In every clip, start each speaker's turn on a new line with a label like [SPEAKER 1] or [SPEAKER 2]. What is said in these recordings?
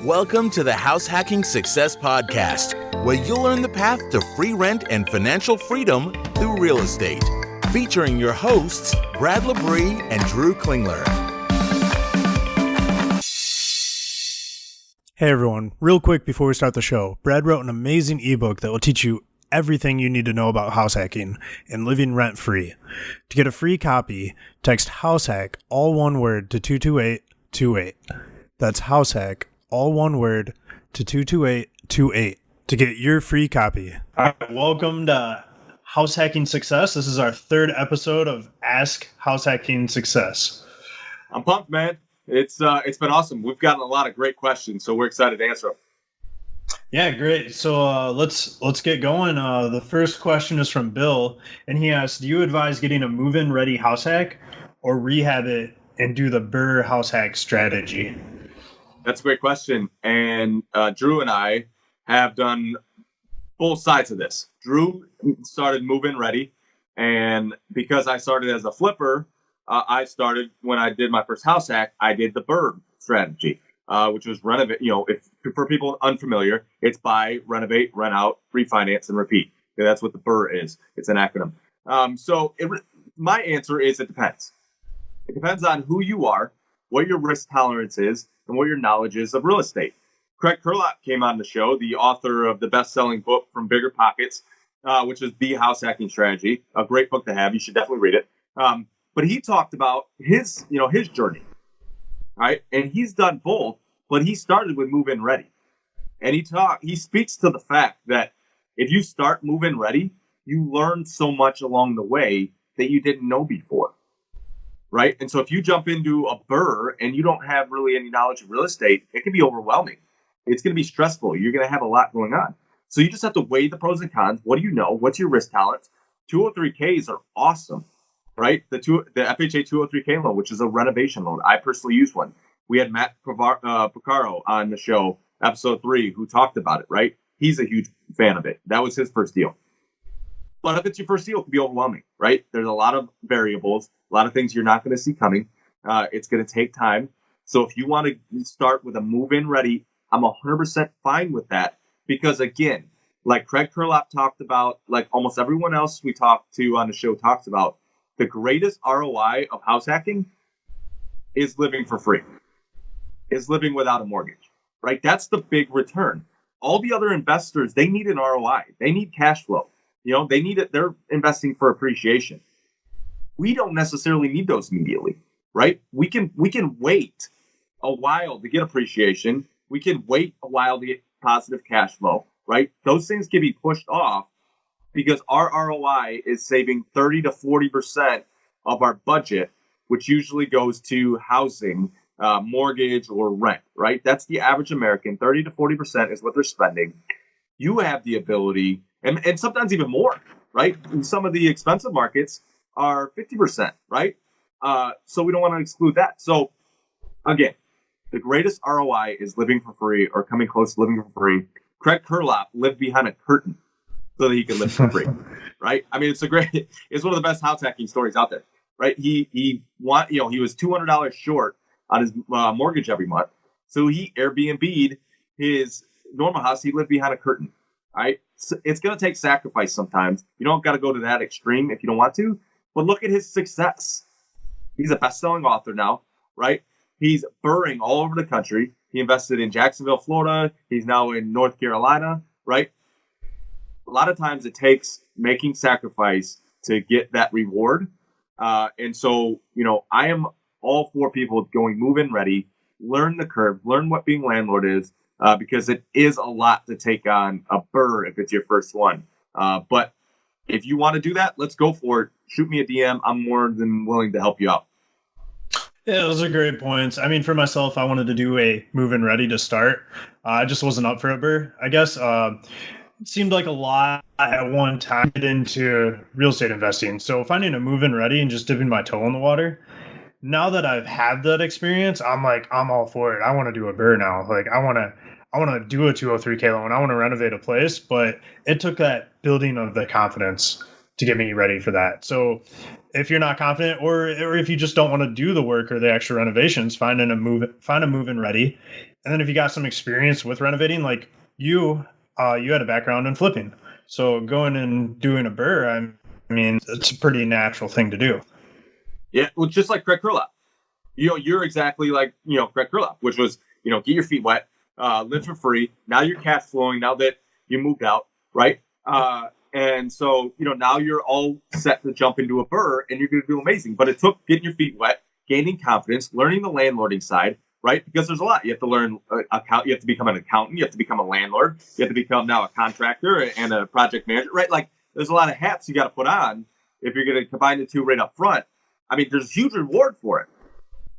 [SPEAKER 1] Welcome to the House Hacking Success Podcast, where you'll learn the path to free rent and financial freedom through real estate. Featuring your hosts, Brad Labrie and Drew Klingler.
[SPEAKER 2] Hey everyone, real quick before we start the show, Brad wrote an amazing ebook that will teach you everything you need to know about house hacking and living rent-free. To get a free copy, text HouseHack, all one word, to 22828. That's HouseHack, all one word, to 22828 to get your free copy. All right, welcome to House Hacking Success. This is our third episode of Ask House Hacking Success.
[SPEAKER 3] I'm pumped, man. It's been awesome. We've gotten a lot of great questions, so we're excited to answer them.
[SPEAKER 2] Yeah, great. So let's get going. The first question is from Bill, and he asks, do you advise getting a move-in ready house hack or rehab it and do the BRRRR House Hack strategy?
[SPEAKER 3] That's a great question. And Drew and I have done both sides of this. Drew started move-in ready, and because I started as a flipper, I started when I did my first house hack, I did the BRRRR strategy. Which was renovate, if for people unfamiliar, it's buy, renovate, rent out, refinance, and repeat. Okay, that's what the BRRRR is. It's an acronym. My answer is it depends. It depends on who you are, what your risk tolerance is, and what your knowledge is of real estate. Craig Kurlop came on the show, the author of the best-selling book From Bigger Pockets, which is The House Hacking Strategy. A great book to have. You should definitely read it. But he talked about his journey. Right, and he's done both, but he started with move-in ready, and he speaks to the fact that if you start move-in ready, you learn so much along the way that you didn't know before, right? And so if you jump into a BRRRR and you don't have really any knowledge of real estate, it can be overwhelming. It's going to be stressful. You're going to have a lot going on. So you just have to weigh the pros and cons. What do you know? What's your risk tolerance? 203Ks are awesome. Right? The FHA 203K loan, which is a renovation loan. I personally used one. We had Matt Picaro on the show, episode 3, who talked about it, right? He's a huge fan of it. That was his first deal. But if it's your first deal, it can be overwhelming, right? There's a lot of variables, a lot of things you're not going to see coming. It's going to take time. So if you want to start with a move-in ready, I'm 100% fine with that. Because again, like Craig Kurlop talked about, like almost everyone else we talked to on the show talks about, the greatest ROI of house hacking is living for free, is living without a mortgage, right? That's the big return. All the other investors, they need an ROI. They need cash flow. They need it. They're investing for appreciation. We don't necessarily need those immediately, right? We can wait a while to get appreciation. We can wait a while to get positive cash flow, right? Those things can be pushed off because our ROI is saving 30 to 40% of our budget, which usually goes to housing, mortgage, or rent, right? That's the average American. 30 to 40% is what they're spending. You have the ability, and sometimes even more, right? In some of the expensive markets are 50%, right? So we don't want to exclude that. So again, the greatest ROI is living for free or coming close to living for free. Craig Kurlop lived behind a curtain so that he can live for free, right? I mean, it's one of the best house hacking stories out there, right? He was $200 short on his mortgage every month, so he Airbnb'd his normal house. He lived behind a curtain, right? So it's going to take sacrifice sometimes. You don't got to go to that extreme if you don't want to, but look at his success. He's a best-selling author now, right? He's BRRRRing all over the country. He invested in Jacksonville, Florida. He's now in North Carolina, right? A lot of times it takes making sacrifice to get that reward. And so, I am all for people going move-in ready, learn the curve, learn what being landlord is, because it is a lot to take on a BRRRR if it's your first one. But if you want to do that, let's go for it. Shoot me a DM. I'm more than willing to help you out.
[SPEAKER 2] Yeah, those are great points. I mean, for myself, I wanted to do a move-in ready to start. I just wasn't up for a BRRRR, I guess. It seemed like a lot at one time into real estate investing. So finding a move-in ready and just dipping my toe in the water. Now that I've had that experience, I'm all for it. I want to do a BRRRR now. Like I want to do a 203K loan. I want to renovate a place, but it took that building of the confidence to get me ready for that. So if you're not confident, or if you just don't want to do the work or the extra renovations, find a move-in ready And then if you got some experience with renovating, like you had a background in flipping. So going and doing a BRRRR, I mean, it's a pretty natural thing to do.
[SPEAKER 3] Yeah, well, just like Craig Curlap. You're exactly like, Craig Curlap, which was, get your feet wet, live for free. Now you're cash flowing now that you moved out, right? And so, now you're all set to jump into a BRRRR and you're going to do amazing. But it took getting your feet wet, gaining confidence, learning the landlording side, right? Because there's a lot. You have to learn account. You have to become an accountant. You have to become a landlord. You have to become now a contractor and a project manager, right? Like there's a lot of hats you got to put on if you're going to combine the two right up front. I mean, there's a huge reward for it,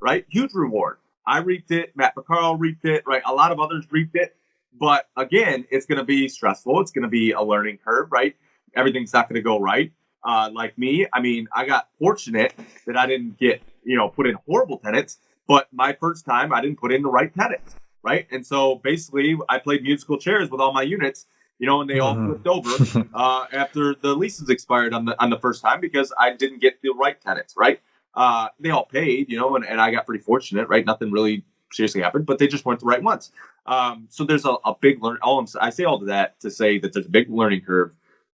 [SPEAKER 3] right? Huge reward. I reaped it. Matt McCarl reaped it, right? A lot of others reaped it. But again, it's going to be stressful. It's going to be a learning curve, right? Everything's not going to go right. Like me, I mean, I got fortunate that I didn't get, put in horrible tenants, but my first time I didn't put in the right tenants, right? And so basically I played musical chairs with all my units, and they all flipped over after the leases expired on the first time because I didn't get the right tenants, right? They all paid, and I got pretty fortunate, right? Nothing really seriously happened, but they just weren't the right ones. So there's a big learn. I say all of that to say that there's a big learning curve,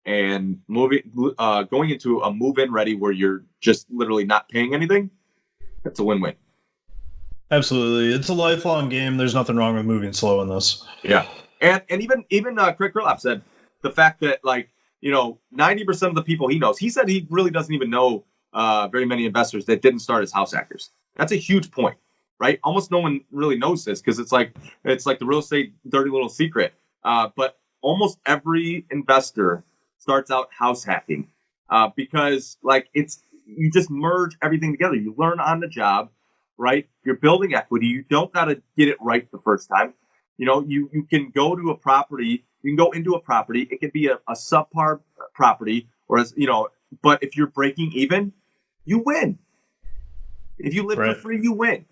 [SPEAKER 3] and going into a move-in ready where you're just literally not paying anything. That's a win-win.
[SPEAKER 2] Absolutely, it's a lifelong game. There's nothing wrong with moving slow in this.
[SPEAKER 3] Yeah, and even Craig Curlap said the fact that 90% of the people he knows, he said he really doesn't even know very many investors that didn't start as house hackers. That's a huge point, right? Almost no one really knows this because it's like the real estate dirty little secret. But almost every investor starts out house hacking because you just merge everything together. You learn on the job, right? You're building equity. You don't got to get it right the first time. You can go to a property. You can go into a property. It can be a subpar property, but if you're breaking even, you win. If you live for free, you win,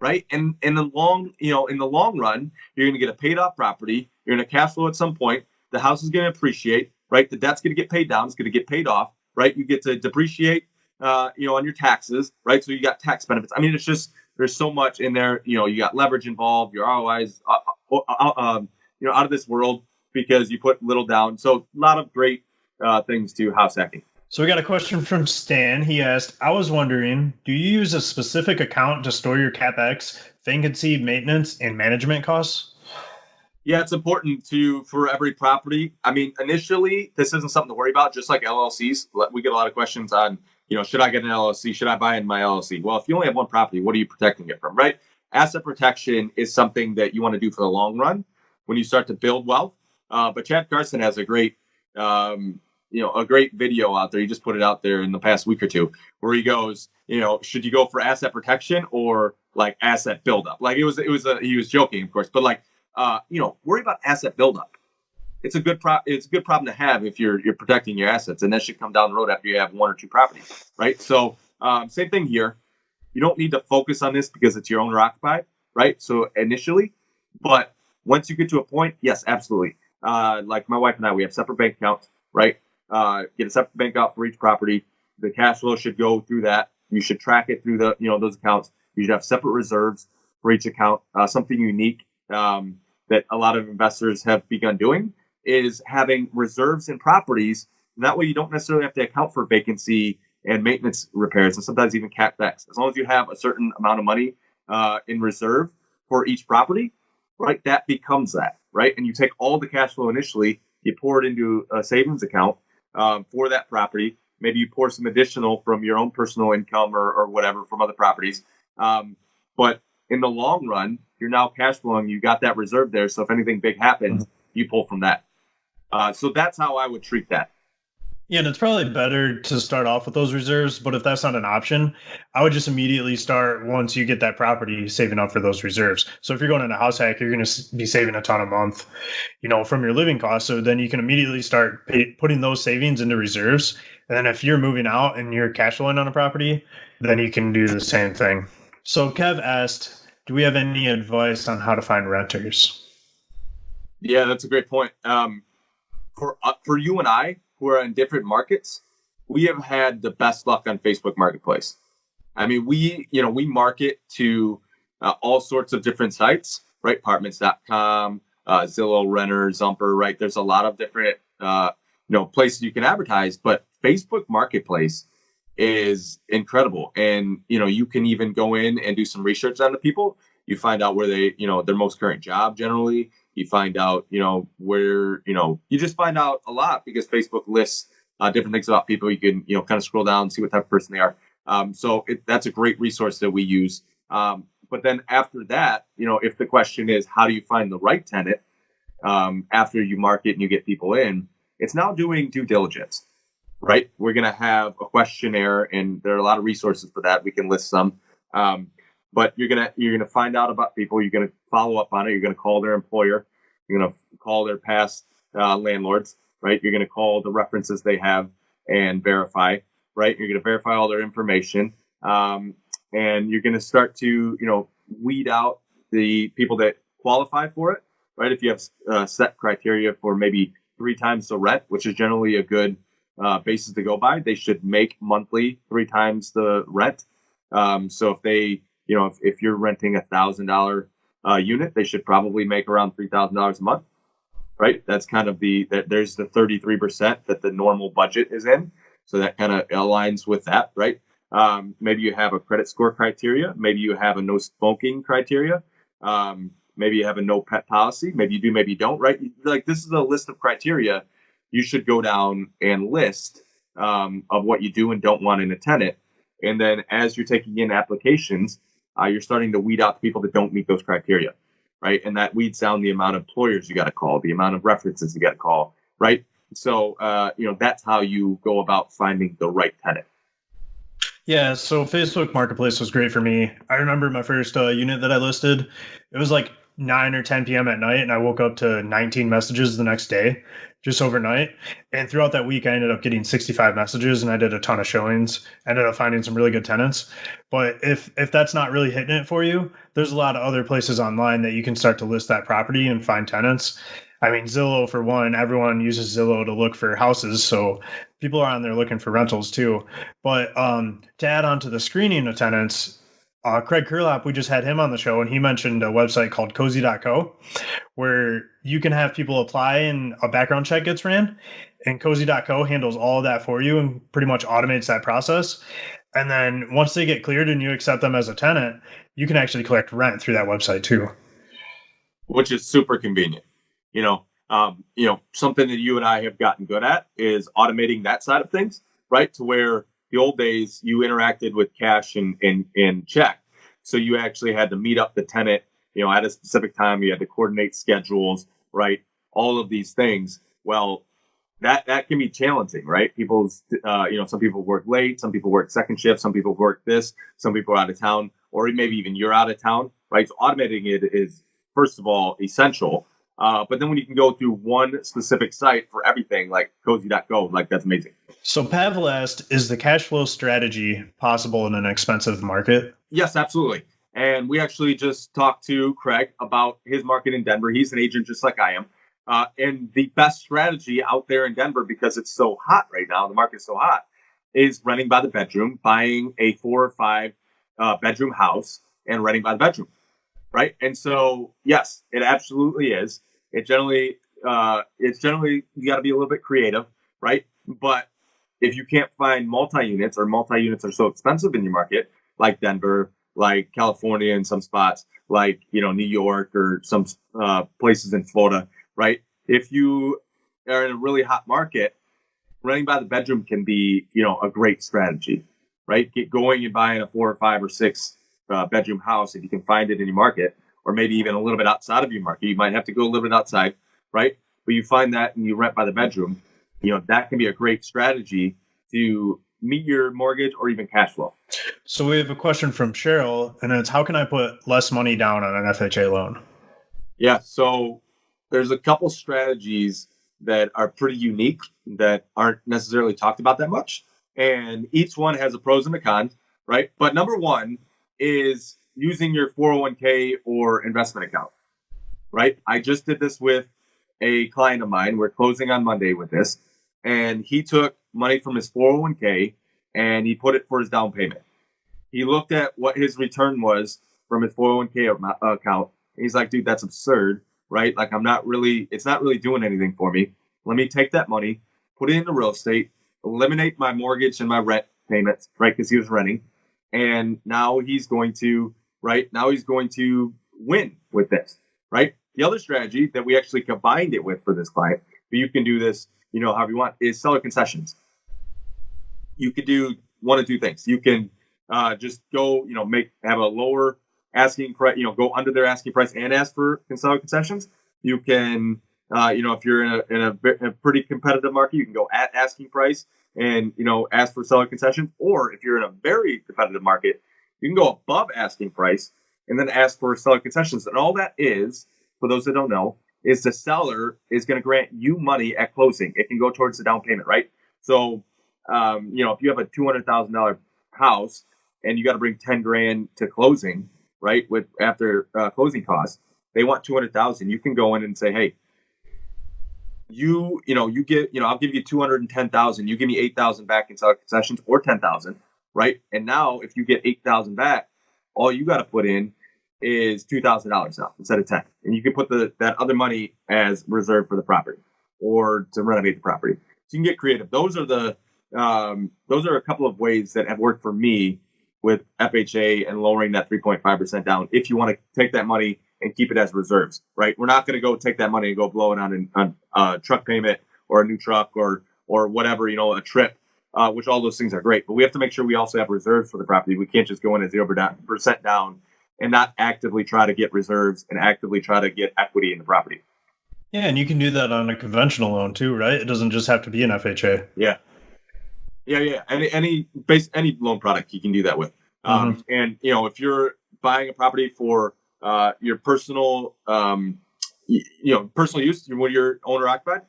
[SPEAKER 3] right? And in the long run, you're going to get a paid off property. You're going to cash flow at some point. The house is going to appreciate, right? The debt's going to get paid down. It's going to get paid off, right? You get to depreciate, on your taxes, right? So you got tax benefits. I mean, it's just there's so much in there. You got leverage involved. Your ROIs, out of this world because you put little down. So a lot of great things to house hacking.
[SPEAKER 2] So we got a question from Stan. He asked, I was wondering, do you use a specific account to store your CapEx, vacancy, maintenance, and management costs?
[SPEAKER 3] Yeah, it's important for every property. I mean, initially, this isn't something to worry about, just like LLCs. We get a lot of questions on, should I get an LLC? Should I buy in my LLC? Well, if you only have one property, what are you protecting it from, right? Asset protection is something that you want to do for the long run when you start to build wealth. But Chad Carson has a great video out there. He just put it out there in the past week or two where he goes, should you go for asset protection or like asset buildup? Like he was joking, of course, but worry about asset buildup. It's a good problem to have if you're protecting your assets, and that should come down the road after you have one or two properties, right? So same thing here. You don't need to focus on this because it's your owner occupied, right? So initially, but once you get to a point, yes, absolutely. Like my wife and I, we have separate bank accounts, right? Get a separate bank account for each property. The cash flow should go through that. You should track it through those accounts. You should have separate reserves for each account. Something unique that a lot of investors have begun doing is having reserves in properties. And that way you don't necessarily have to account for vacancy and maintenance repairs and sometimes even CapEx. As long as you have a certain amount of money in reserve for each property, right, that becomes that, right? And you take all the cash flow initially, you pour it into a savings account for that property. Maybe you pour some additional from your own personal income or whatever from other properties. But in the long run, you're now cash flowing. You got that reserve there. So if anything big happens, you pull from that. So that's how I would treat that.
[SPEAKER 2] Yeah, and it's probably better to start off with those reserves. But if that's not an option, I would just immediately start once you get that property saving up for those reserves. So if you're going into a house hack, you're going to be saving a ton a month, from your living costs. So then you can immediately start putting those savings into reserves. And then if you're moving out and you're cash flowing on a property, then you can do the same thing. So Kev asked, do we have any advice on how to find renters?
[SPEAKER 3] Yeah, that's a great point. For you and I, who are in different markets, we have had the best luck on Facebook Marketplace. I mean, we market to all sorts of different sites, right? Apartments.com, Zillow, Renter, Zumper, right? There's a lot of different, places you can advertise, but Facebook Marketplace is incredible. And, you can even go in and do some research on the people. You find out where they, their most current job generally. You find out, where, you just find out a lot because Facebook lists different things about people. You can, kind of scroll down and see what type of person they are. So that's a great resource that we use. But then after that, if the question is, how do you find the right tenant after you market and you get people in, it's now doing due diligence, right? We're going to have a questionnaire, and there are a lot of resources for that. We can list some. But you're gonna find out about people. You're gonna follow up on it. You're gonna call their employer. You're gonna call their past landlords, right? You're gonna call the references they have and verify, right? You're gonna verify all their information, and you're gonna start to weed out the people that qualify for it, right? If you have set criteria for maybe 3 times the rent, which is generally a good basis to go by, they should make monthly 3 times the rent. So if they if you're renting $1,000 unit, they should probably make around $3,000 a month, right? That's kind of there's the 33% that the normal budget is in. So that kind of aligns with that, right? Maybe you have a credit score criteria. Maybe you have a no smoking criteria. Maybe you have a no pet policy. Maybe you do, maybe you don't, right? Like, this is a list of criteria you should go down and list of what you do and don't want in a tenant. And then as you're taking in applications, you're starting to weed out the people that don't meet those criteria, right? And that weeds down the amount of employers you got to call, the amount of references you got to call, right? So, that's how you go about finding the right tenant.
[SPEAKER 2] Yeah, so Facebook Marketplace was great for me. I remember my first unit that I listed, it was like 9 or 10 p.m. at night, and I woke up to 19 messages the next day, just overnight. And throughout that week, I ended up getting 65 messages, and I did a ton of showings. Ended up finding some really good tenants. But if that's not really hitting it for you, there's a lot of other places online that you can start to list that property and find tenants. I mean, Zillow, for one, everyone uses Zillow to look for houses, so people are on there looking for rentals too. But to add on to the screening of tenants, Craig Kurlap, we just had him on the show, and he mentioned a website called cozy.co where you can have people apply and a background check gets ran. And cozy.co handles all of that for you and pretty much automates that process. And then once they get cleared and you accept them as a tenant, you can actually collect rent through that website too.
[SPEAKER 3] Which is super convenient. Something that you and I have gotten good at is automating that side of things, right? To where the old days you interacted with cash and check. So you actually had to meet up the tenant, at a specific time. You had to coordinate schedules, right? All of these things. Well, that can be challenging, right? People's, some people work late, some people work second shift, some people work this, some people are out of town, or maybe even you're out of town, right? So automating it is, first of all, essential. But then when you can go through one specific site for everything, like cozy.co, like, that's amazing.
[SPEAKER 2] So Pavel asked, is the cash flow strategy possible in an expensive market?
[SPEAKER 3] Yes, absolutely. And we actually just talked to Craig about his market in Denver. He's an agent just like I am. And the best strategy out there in Denver, because it's so hot right now, the market's so hot, is renting by the bedroom, buying a 4 or 5 bedroom house and renting by the bedroom, right? And so, yes, it absolutely is. It's generally you got to be a little bit creative, right? But if you can't find multi-units, or multi-units are so expensive in your market, like Denver, like California in some spots, like, New York, or some places in Florida, right? If you are in a really hot market, renting by the bedroom can be, a great strategy, right? Get going and buying a 4 or 5 or 6 bedroom house if you can find it in your market, or maybe even a little bit outside of your market. You might have to go a little bit outside, right? But you find that and you rent by the bedroom, that can be a great strategy to meet your mortgage or even cash flow.
[SPEAKER 2] So we have a question from Cheryl, and it's, how can I put less money down on an FHA loan?
[SPEAKER 3] Yeah, so there's a couple strategies that are pretty unique that aren't necessarily talked about that much. And each one has a pros and a cons, right? But number one is using your 401k or investment account, right? I just did this with a client of mine. We're closing on Monday with this. And he took money from his 401k and he put it for his down payment. He looked at what his return was from his 401k account, And he's like, dude, that's absurd, right? Like, it's not really doing anything for me. Let me take that money, put it into real estate, eliminate my mortgage and my rent payments, right? Because he was renting. And now he's going to, win with this, right? The other strategy that we actually combined it with for this client, but you can do this, however you want, is seller concessions. You could do one of two things. You can just go, have a lower asking price, go under their asking price and ask for seller concessions. You can, if you're in a pretty competitive market, you can go at asking price and, ask for seller concessions. Or if you're in a very competitive market, you can go above asking price and then ask for seller concessions. And all that is, for those that don't know, is the seller is going to grant you money at closing. It can go towards the down payment, right? So, if you have a $200,000 house and you got to bring 10 grand to closing, right? After closing costs, they want 200,000. You can go in and say, hey, I'll give you 210,000. You give me 8,000 back in seller concessions or 10,000, right? And now if you get 8,000 back, all you got to put in is $2,000 now instead of 10. And you can put that other money as reserve for the property or to renovate the property. So you can get creative. Those are a couple of ways that have worked for me with FHA and lowering that 3.5% down. If you want to take that money and keep it as reserves, right? We're not going to go take that money and go blow it on a truck payment or a new truck or whatever, a trip, which all those things are great. But we have to make sure we also have reserves for the property. We can't just go in at 0% down and not actively try to get reserves and actively try to get equity in the property.
[SPEAKER 2] Yeah, and you can do that on a conventional loan too, right? It doesn't just have to be an FHA.
[SPEAKER 3] Yeah. Any loan product you can do that with. And if you're buying a property for your personal personal use, when you're owner occupied,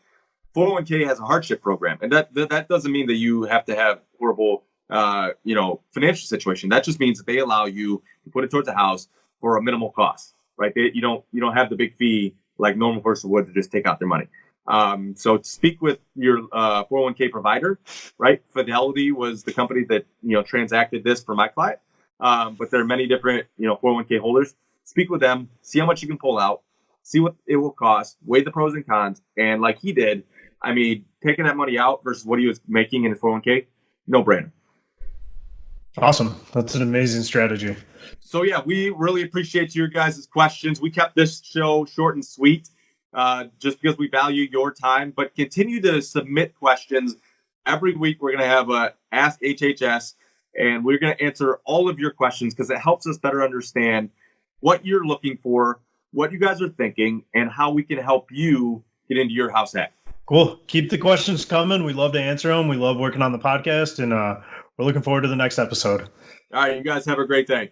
[SPEAKER 3] 401k has a hardship program, and that doesn't mean that you have to have horrible financial situation. That just means that they allow you to put it towards a house for a minimal cost, right? You don't have the big fee like normal person would to just take out their money. So speak with your 401k provider, right? Fidelity was the company that transacted this for my client, but there are many different 401k holders. Speak with them, see how much you can pull out, see what it will cost, weigh the pros and cons, and like he did, I mean, taking that money out versus what he was making in his 401k, no brainer.
[SPEAKER 2] Awesome. That's an amazing strategy.
[SPEAKER 3] So yeah, we really appreciate your guys' questions. We kept this show short and sweet. Just because we value your time, but continue to submit questions. Every week we're going to have a Ask HHS, and we're going to answer all of your questions because it helps us better understand what you're looking for, what you guys are thinking, and how we can help you get into your house hack.
[SPEAKER 2] Cool. Keep the questions coming. We love to answer them. We love working on the podcast, and we're looking forward to the next episode.
[SPEAKER 3] All right, you guys have a great day.